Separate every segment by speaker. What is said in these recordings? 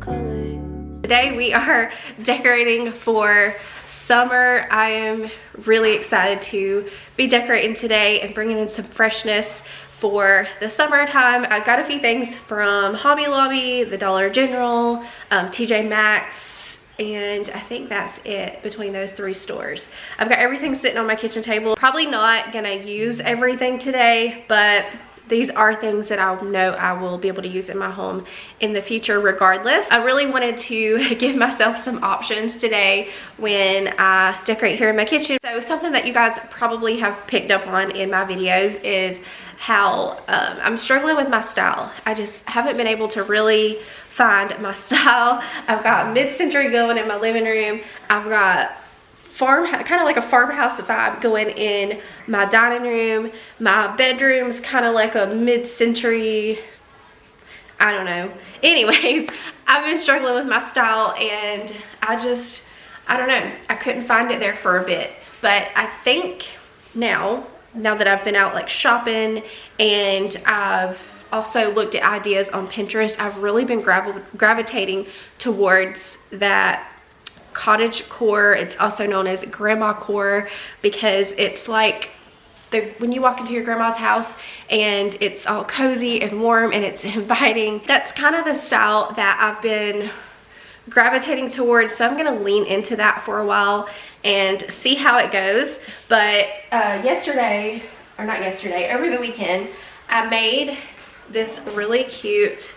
Speaker 1: colors.
Speaker 2: Today we are decorating for summer. I am really excited to be decorating today and bringing in some freshness for the summertime. I got a few things from Hobby Lobby, the Dollar General, TJ Maxx, and I think that's it between those three stores. I've got everything sitting on my kitchen table. Probably not gonna use everything today, but these are things that I know I will be able to use in my home in the future regardless. I really wanted to give myself some options today when I decorate here in my kitchen. So something that you guys probably have picked up on in my videos is how I'm struggling with my style. I just haven't been able to really find my style. I've got mid-century going in my living room. I've got kind of like a farmhouse vibe going in my dining room. My bedroom's kind of like a mid-century, I don't know. Anyways, I've been struggling with my style and I don't know. I couldn't find it there for a bit. But I think now that I've been out like shopping and I've also looked at ideas on Pinterest, I've really been gravitating towards that cottage core. It's also known as grandma core because it's like when you walk into your grandma's house and it's all cozy and warm and it's inviting. That's kind of the style that I've been gravitating towards, so I'm gonna lean into that for a while and see how it goes. But over the weekend, I made this really cute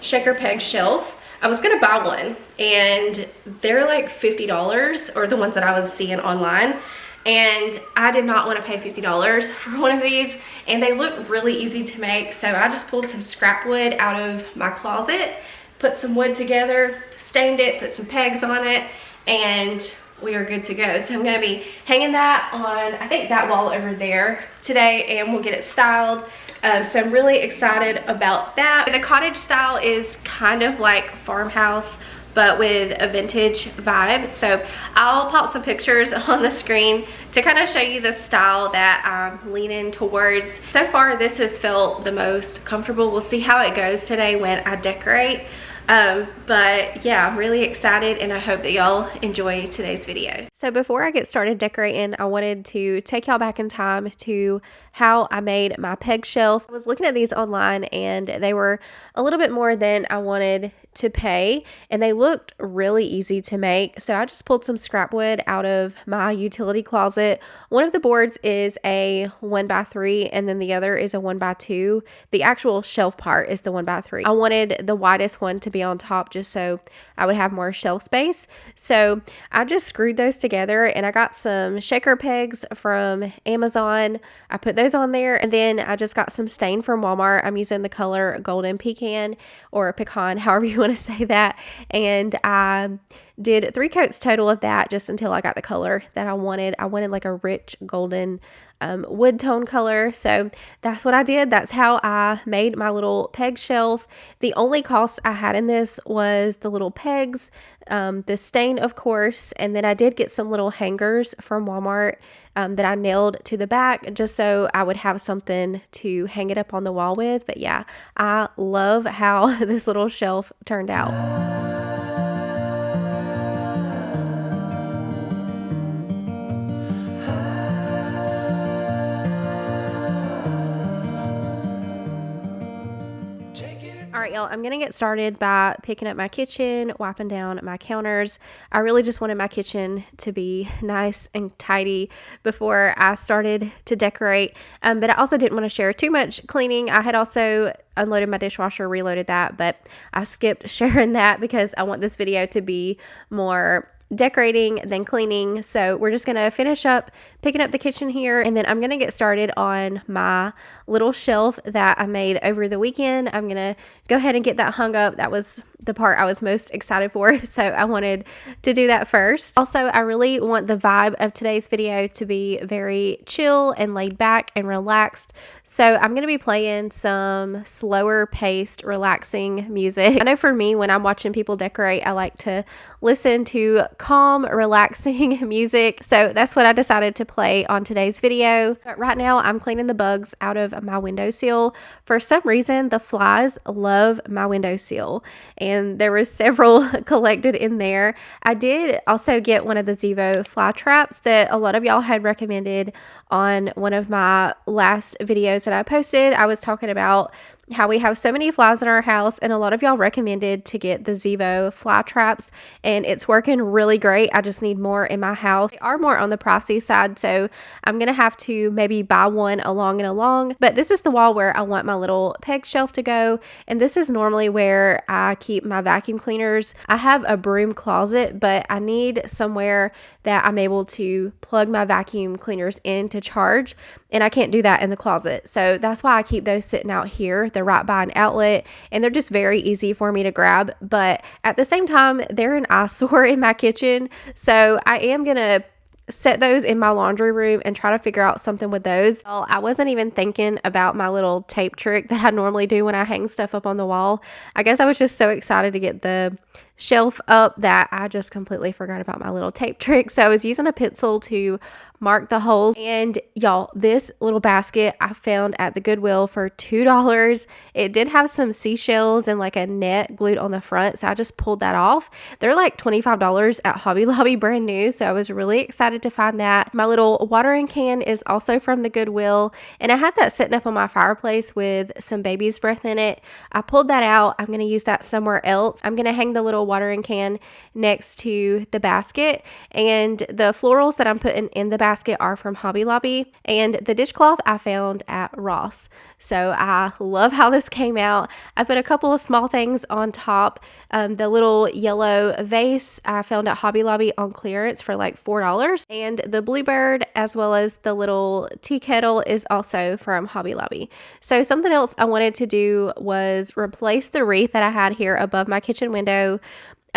Speaker 2: shaker peg shelf. I was gonna buy one and they're like $50, or the ones that I was seeing online, and I did not want to pay $50 for one of these, and they look really easy to make. So I just pulled some scrap wood out of my closet, put some wood together, stained it, put some pegs on it, and we are good to go. So I'm gonna be hanging that on, I think, that wall over there today, and we'll get it styled. So I'm really excited about that. The cottage style is kind of like farmhouse, but with a vintage vibe. So I'll pop some pictures on the screen to kind of show you the style that I'm leaning towards. So far, this has felt the most comfortable. We'll see how it goes today when I decorate. But yeah, I'm really excited and I hope that y'all enjoy today's video. So before I get started decorating, I wanted to take y'all back in time to how I made my peg shelf. I was looking at these online and they were a little bit more than I wanted to pay, and they looked really easy to make. So I just pulled some scrap wood out of my utility closet. One of the boards is a 1x3 and then the other is a 1x2. The actual shelf part is the 1x3. I wanted the widest one to be on top just so I would have more shelf space. So I just screwed those together and I got some shaker pegs from Amazon. I put those on there, and then I just got some stain from Walmart. I'm using the color Golden Pecan or Pecan, however you want to say that. And I did 3 coats total of that just until I got the color that I wanted. I wanted like a rich golden wood tone color. So that's what I did. That's how I made my little peg shelf. The only cost I had in this was the little pegs, the stain, of course, and then I did get some little hangers from Walmart that I nailed to the back just so I would have something to hang it up on the wall with. But yeah, I love how this little shelf turned out. All right, y'all, I'm going to get started by picking up my kitchen, wiping down my counters. I really just wanted my kitchen to be nice and tidy before I started to decorate, but I also didn't want to share too much cleaning. I had also unloaded my dishwasher, reloaded that, but I skipped sharing that because I want this video to be more decorating than cleaning. So we're just gonna finish up picking up the kitchen here, and then I'm gonna get started on my little shelf that I made over the weekend. I'm gonna go ahead and get that hung up. That was the part I was most excited for, so I wanted to do that first. Also, I really want the vibe of today's video to be very chill and laid back and relaxed, so I'm going to be playing some slower paced, relaxing music. I know for me, when I'm watching people decorate, I like to listen to calm, relaxing music. So that's what I decided to play on today's video. But right now I'm cleaning the bugs out of my windowsill. For some reason, the flies love my windowsill, and there were several collected in there. I did also get one of the Zevo fly traps that a lot of y'all had recommended on one of my last videos that I posted. I was talking about how we have so many flies in our house, and a lot of y'all recommended to get the Zevo fly traps, and it's working really great. I just need more in my house. They are more on the pricey side, so I'm gonna have to maybe buy one along. But this is the wall where I want my little peg shelf to go, and this is normally where I keep my vacuum cleaners. I have a broom closet, but I need somewhere that I'm able to plug my vacuum cleaners in to charge, and I can't do that in the closet. So that's why I keep those sitting out here. They're right by an outlet, and they're just very easy for me to grab. But at the same time, they're an eyesore in my kitchen. So I am gonna set those in my laundry room and try to figure out something with those. Well, I wasn't even thinking about my little tape trick that I normally do when I hang stuff up on the wall. I guess I was just so excited to get the shelf up that I just completely forgot about my little tape trick. So I was using a pencil to mark the holes. And y'all, this little basket I found at the Goodwill for $2. It did have some seashells and like a net glued on the front, so I just pulled that off. They're like $25 at Hobby Lobby, brand new, so I was really excited to find that. My little watering can is also from the Goodwill, and I had that sitting up on my fireplace with some baby's breath in it. I pulled that out. I'm going to use that somewhere else. I'm going to hang the little watering can next to the basket, and the florals that I'm putting in the basket are from Hobby Lobby, and the dishcloth I found at Ross. So I love how this came out. I put a couple of small things on top. The little yellow vase I found at Hobby Lobby on clearance for like $4, and the bluebird as well as the little tea kettle is also from Hobby Lobby. So something else I wanted to do was replace the wreath that I had here above my kitchen window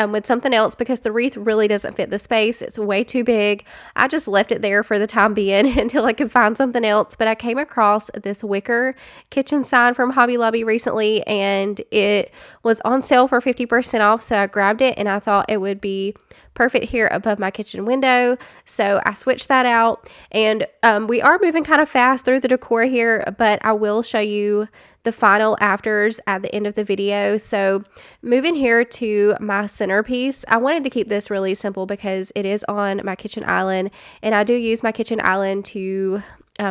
Speaker 2: with something else, because the wreath really doesn't fit the space. It's way too big. I just left it there for the time being until I could find something else. But I came across this wicker kitchen sign from Hobby Lobby recently, and it was on sale for 50% off. So I grabbed it, and I thought it would be perfect here above my kitchen window. So I switched that out, and we are moving kind of fast through the decor here, but I will show you the final afters at the end of the video. So moving here to my centerpiece, I wanted to keep this really simple because it is on my kitchen island, and I do use my kitchen island to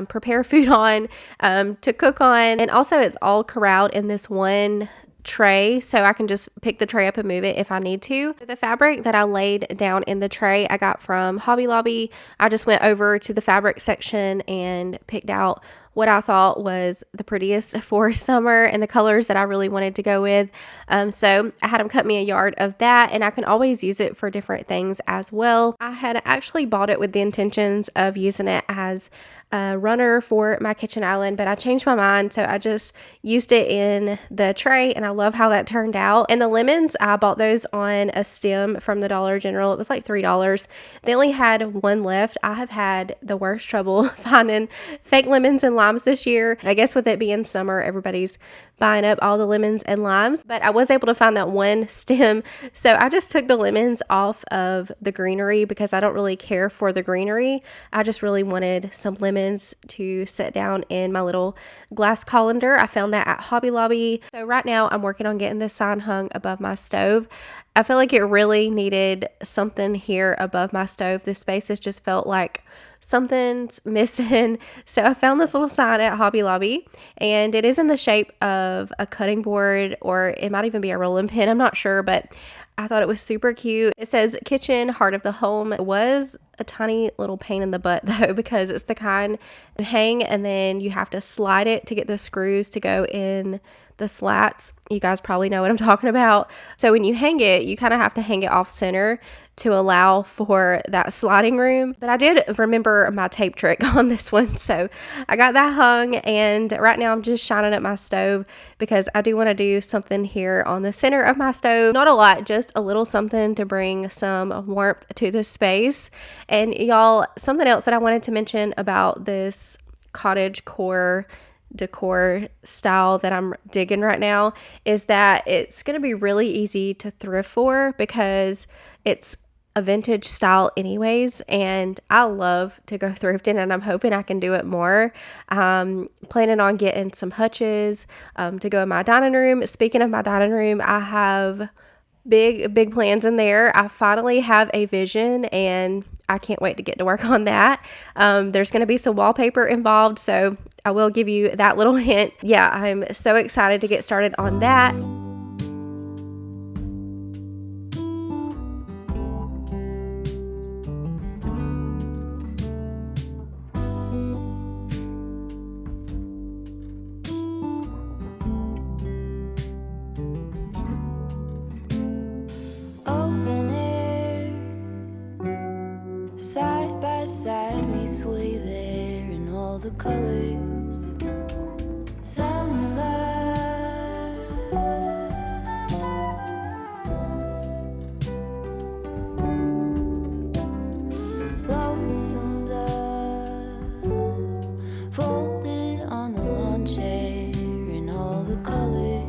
Speaker 2: prepare food on, to cook on, and also it's all corralled in this one tray, so I can just pick the tray up and move it if I need to. The fabric that I laid down in the tray I got from Hobby Lobby. I just went over to the fabric section and picked out what I thought was the prettiest for summer and the colors that I really wanted to go with. So I had them cut me a yard of that, and I can always use it for different things as well. I had actually bought it with the intentions of using it as a runner for my kitchen island, but I changed my mind, so I just used it in the tray, and I love how that turned out. And the lemons, I bought those on a stem from the Dollar General. It was like $3. They only had one left. I have had the worst trouble finding fake lemons and limes this year. I guess with it being summer, everybody's buying up all the lemons and limes, but I was able to find that one stem. So I just took the lemons off of the greenery because I don't really care for the greenery. I just really wanted some lemons to set down in my little glass colander. I found that at Hobby Lobby. So right now I'm working on getting this sign hung above my stove. I feel like it really needed something here above my stove. This space has just felt like something's missing. So I found this little sign at Hobby Lobby, and it is in the shape of a cutting board, or it might even be a rolling pin. I'm not sure, but I thought it was super cute. It says kitchen, heart of the home. It was a tiny little pain in the butt though, because it's the kind you hang and then you have to slide it to get the screws to go in the slats. You guys probably know what I'm talking about. So when you hang it, you kind of have to hang it off center to allow for that sliding room. But I did remember my tape trick on this one, so I got that hung, and right now I'm just shining up my stove because I do want to do something here on the center of my stove. Not a lot, just a little something to bring some warmth to this space. And y'all, something else that I wanted to mention about this cottage core decor style that I'm digging right now is that it's going to be really easy to thrift for, because it's a vintage style anyways, and I love to go thrifting, and I'm hoping I can do it more. Planning on getting some hutches to go in my dining room. Speaking of my dining room, I have big plans in there. I finally have a vision, and I can't wait to get to work on that. There's going to be some wallpaper involved, so I will give you that little hint. Yeah, I'm so excited to get started on that.
Speaker 1: Side by side we sway there in all the colors. Some love, lonesome dove, folded on the lawn chair in all the colors.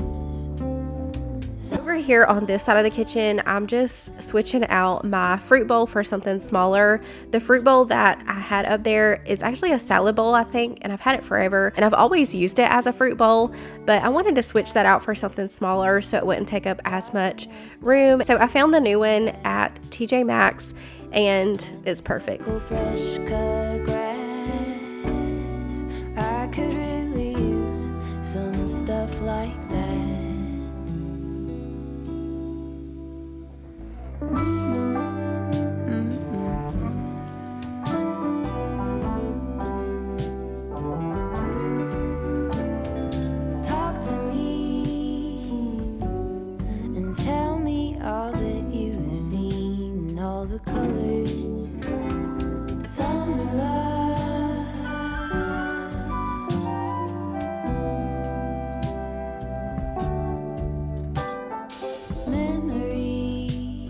Speaker 2: Over here on this side of the kitchen, I'm just switching out my fruit bowl for something smaller. The fruit bowl that I had up there is actually a salad bowl, I think, and I've had it forever, and I've always used it as a fruit bowl, but I wanted to switch that out for something smaller so it wouldn't take up as much room. So I found the new one at TJ Maxx, and it's perfect.
Speaker 1: Fresh cut grass, I could really use some stuff like that. Talk to me and tell me all that you've seen, all the colors. Some love, memories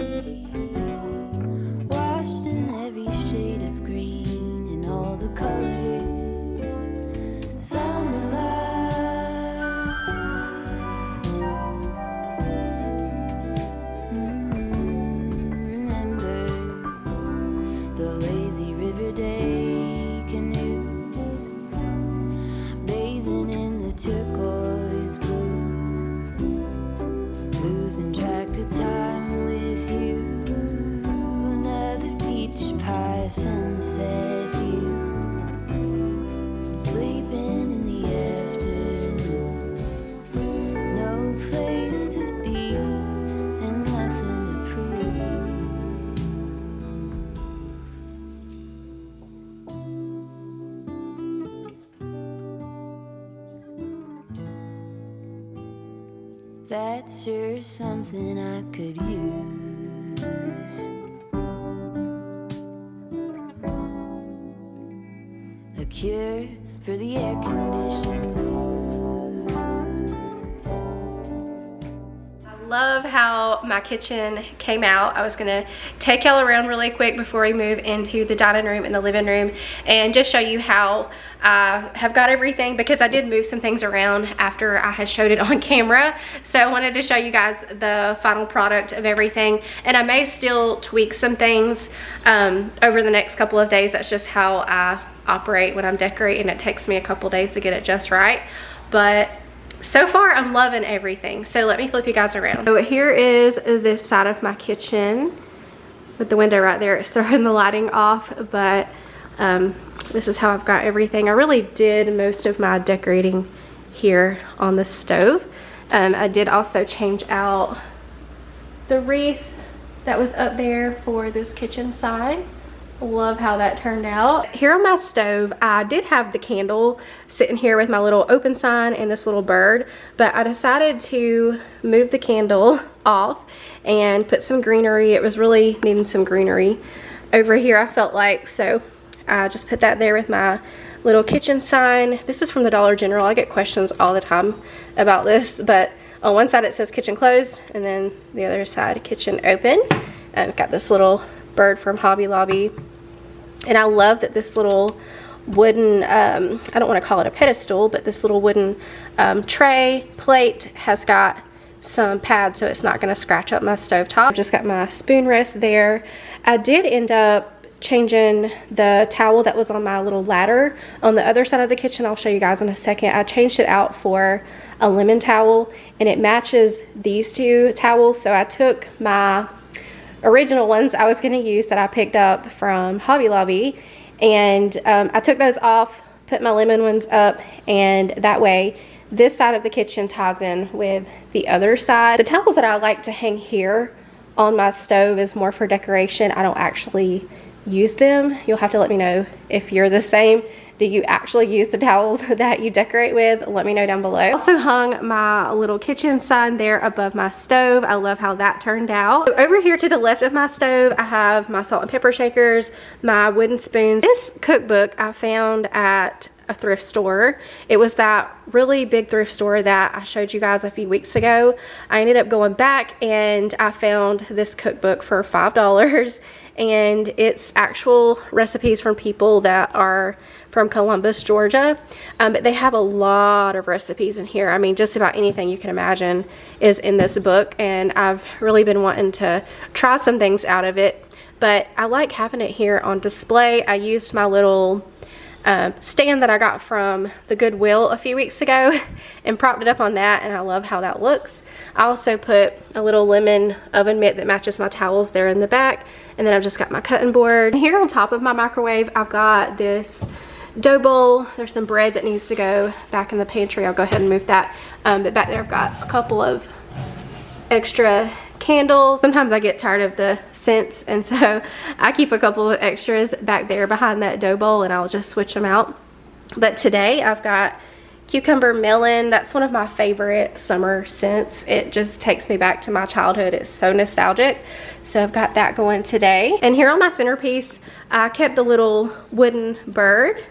Speaker 1: washed in every shade of green in all the colors. Some love, remember the lazy river day canoe, bathing in the turquoise blue, losing track of time with you. Another beach pie sunset view, sleeping in the afternoon. No place to be and nothing to prove. That's sure something I could use. A cure for the air conditioning blues.
Speaker 2: I love how my kitchen came out. I was gonna take y'all around really quick before we move into the dining room and the living room and just show you how I have got everything, because I did move some things around after I had showed it on camera. So I wanted to show you guys the final product of everything, and I may still tweak some things over the next couple of days. That's just how I operate when I'm decorating. It takes me a couple days to get it just right, but so far I'm loving everything. So let me flip you guys around. So here is this side of my kitchen with the window right there. It's throwing the lighting off, but this is how I've got everything. I really did most of my decorating here on the stove. I did also change out the wreath that was up there for this kitchen side. Love how that turned out. Here on my stove, I did have the candle sitting here with my little open sign and this little bird, but I decided to move the candle off and put some greenery. It was really needing some greenery over here, I felt like, so I just put that there with my little kitchen sign. This is from the Dollar General. I get questions all the time about this, but on one side it says kitchen closed, and then the other side kitchen open. I've got this little bird from Hobby Lobby. And I love that this little wooden, I don't want to call it a pedestal, but this little wooden tray plate has got some pads so it's not going to scratch up my stovetop. I've just got my spoon rest there. I did end up changing the towel that was on my little ladder on the other side of the kitchen. I'll show you guys in a second. I changed it out for a lemon towel, and it matches these two towels. So I took my original ones I was going to use that I picked up from Hobby Lobby, and I took those off, put my lemon ones up, and that way this side of the kitchen ties in with the other side. The towels that I like to hang here on my stove is more for decoration. I don't actually use them. You'll have to let me know if you're the same. Do you actually use the towels that you decorate with? Let me know down below. I also hung my little kitchen sign there above my stove. I love how that turned out. So over here to the left of my stove, I have my salt and pepper shakers, my wooden spoons. This cookbook I found at a thrift store. It was that really big thrift store that I showed you guys a few weeks ago. I ended up going back and I found this cookbook for $5, and it's actual recipes from people that are from Columbus, Georgia, but they have a lot of recipes in here. I mean, just about anything you can imagine is in this book, and I've really been wanting to try some things out of it, but I like having it here on display. I used my little stand that I got from the Goodwill a few weeks ago and propped it up on that, and I love how that looks. I also put a little lemon oven mitt that matches my towels there in the back, and then I've just got my cutting board. Here on top of my microwave, I've got this dough bowl. There's some bread that needs to go back in the pantry. I'll go ahead and move that, but back there I've got a couple of extra candles. Sometimes I get tired of the scents, and so I keep a couple of extras back there behind that dough bowl, and I'll just switch them out. But today I've got cucumber melon. That's one of my favorite summer scents. It just takes me back to my childhood. It's so nostalgic. So I've got that going today. And here on my centerpiece, I kept the little wooden bird.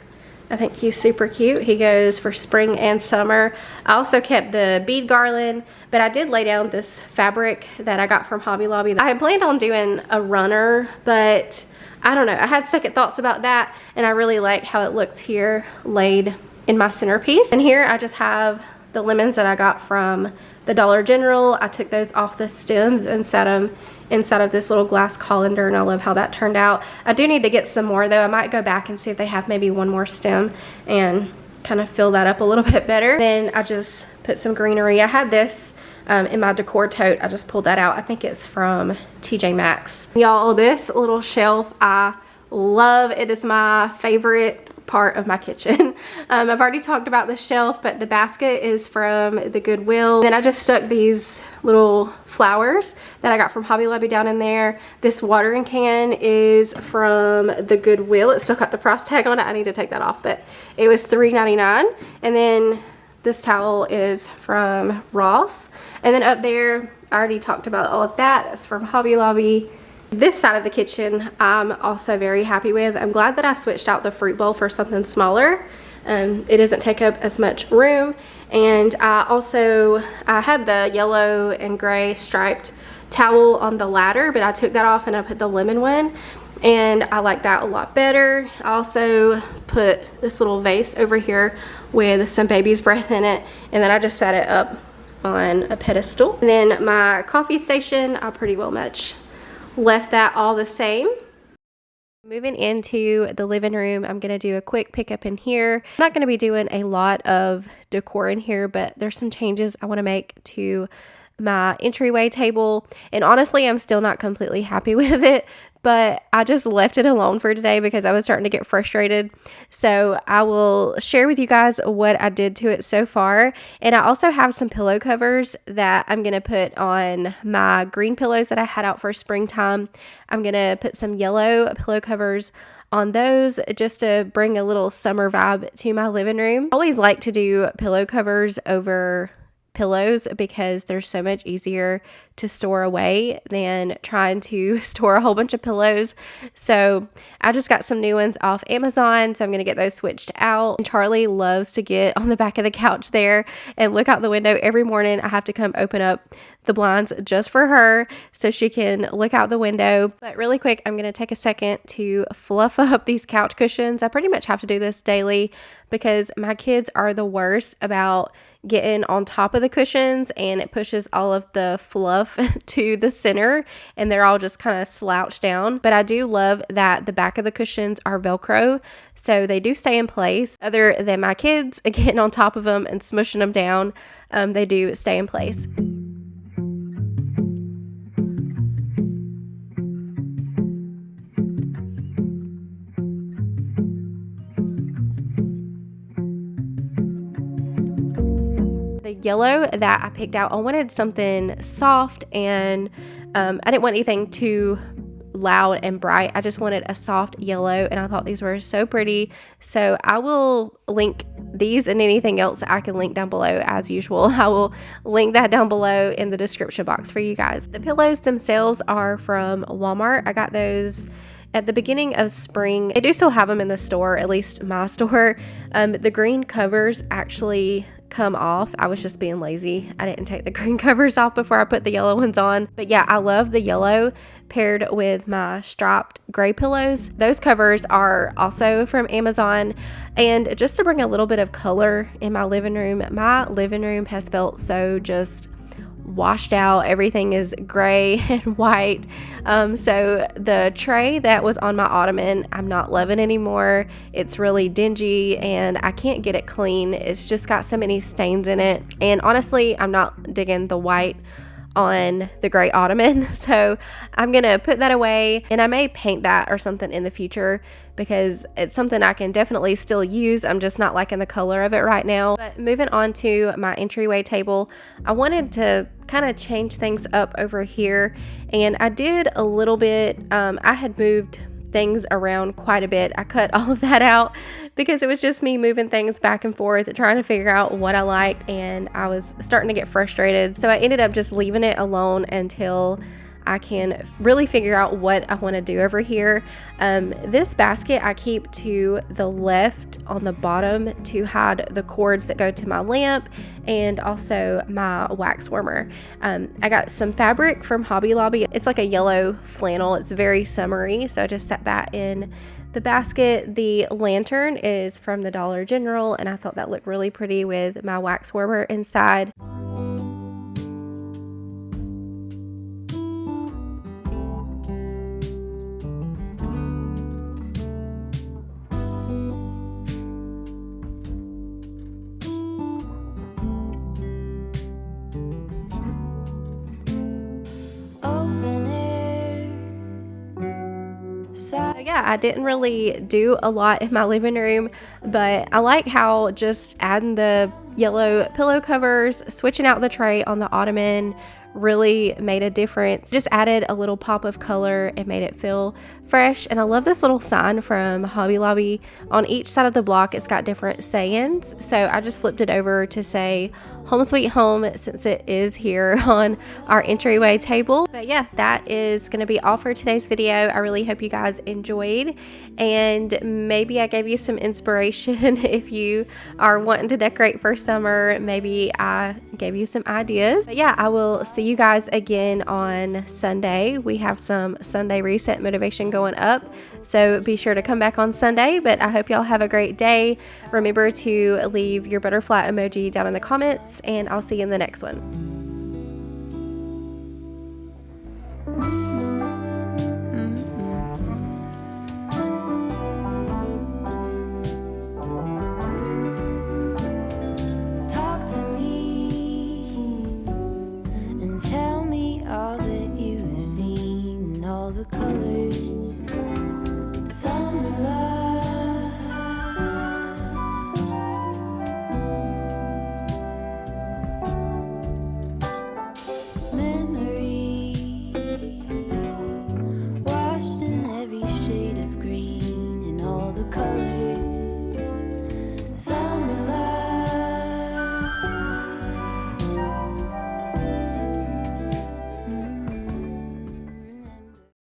Speaker 2: I think he's super cute. He goes for spring and summer. I also kept the bead garland, but I did lay down this fabric that I got from Hobby Lobby. I had planned on doing a runner, but I don't know. I had second thoughts about that, and I really like how it looked here laid in my centerpiece. And here I just have the lemons that I got from the Dollar General. I took those off the stems and set them inside of this little glass colander, and I love how that turned out. I do need to get some more though. I might go back and see if they have maybe one more stem and kind of fill that up a little bit better. Then I just put some greenery. I had this in my decor tote. I just pulled that out. I think it's from TJ Maxx. Y'all, this little shelf I love. It is my favorite part of my kitchen. I've already talked about the shelf, but the basket is from the Goodwill. Then I just stuck these little flowers that I got from Hobby Lobby down in there. This watering can is from the Goodwill. It's still got the price tag on it. I need to take that off, but it was $3.99. And then this towel is from Ross. And then up there, I already talked about all of that. That's from Hobby Lobby. This side of the kitchen I'm also very happy with. I'm glad that I switched out the fruit bowl for something smaller. It doesn't take up as much room. And I had the yellow and gray striped towel on the ladder, but I took that off and I put the lemon one, and I like that a lot better. I also put this little vase over here with some baby's breath in it, and then I just set it up on a pedestal. And then my coffee station, I pretty well much left that all the same. Moving into the living room, I'm going to do a quick pickup in here. I'm not going to be doing a lot of decor in here, but there's some changes I want to make to my entryway table. And honestly, I'm still not completely happy with it, but I just left it alone for today because I was starting to get frustrated. So I will share with you guys what I did to it so far. And I also have some pillow covers that I'm going to put on my green pillows that I had out for springtime. I'm going to put some yellow pillow covers on those just to bring a little summer vibe to my living room. I always like to do pillow covers over pillows because they're so much easier to store away than trying to store a whole bunch of pillows. So I just got some new ones off Amazon, so I'm going to get those switched out. And Charlie loves to get on the back of the couch there and look out the window every morning. I have to come open up the blinds just for her so she can look out the window. But really quick, I'm going to take a second to fluff up these couch cushions. I pretty much have to do this daily because my kids are the worst about getting on top of the cushions, and it pushes all of the fluff to the center and they're all just kind of slouched down. But I do love that the back of the cushions are Velcro, so they do stay in place. Other than my kids getting on top of them and smushing them down, they do stay in place. The yellow that I picked out, I wanted something soft, and I didn't want anything too loud and bright. I just wanted a soft yellow, and I thought these were so pretty. So I will link these and anything else I can link down below as usual. I will link that down below in the description box for you guys. The pillows themselves are from Walmart. I got those at the beginning of spring. They do still have them in the store, at least my store. The green covers actually come off. I was just being lazy. I didn't take the green covers off before I put the yellow ones on. But yeah, I love the yellow paired with my striped gray pillows. Those covers are also from Amazon. And just to bring a little bit of color in my living room has felt so just washed out. Everything is gray and white. So the tray that was on my ottoman, I'm not loving anymore. It's really dingy and I can't get it clean. It's just got so many stains in it. And honestly, I'm not digging the white on the gray ottoman, so I'm gonna put that away, and I may paint that or something in the future because it's something I can definitely still use. I'm just not liking the color of it right now. But moving on to my entryway table, I wanted to kind of change things up over here, and I did a little bit. I had moved things around quite a bit. I cut all of that out because it was just me moving things back and forth, trying to figure out what I liked, and I was starting to get frustrated. So I ended up just leaving it alone until I can really figure out what I want to do over here. This basket I keep to the left on the bottom to hide the cords that go to my lamp and also my wax warmer. I got some fabric from Hobby Lobby. It's like a yellow flannel. It's very summery, so I just set that in the basket. The lantern is from the Dollar General, and I thought that looked really pretty with my wax warmer inside. Yeah, I didn't really do a lot in my living room, but I like how just adding the yellow pillow covers, switching out the tray on the ottoman really made a difference. Just added a little pop of color and made it feel fresh. And I love this little sign from Hobby Lobby. On each side of the block, it's got different sayings. So I just flipped it over to say home sweet home, since it is here on our entryway table. But yeah, that is going to be all for today's video. I really hope you guys enjoyed, and maybe I gave you some inspiration if you are wanting to decorate for summer. Maybe I gave you some ideas. But yeah, I will see you guys again on Sunday. We have some Sunday reset motivation going up, so be sure to come back on Sunday. But I hope y'all have a great day. Remember to leave your butterfly emoji down in the comments, and I'll see you in the next one.
Speaker 1: The colors, summer love.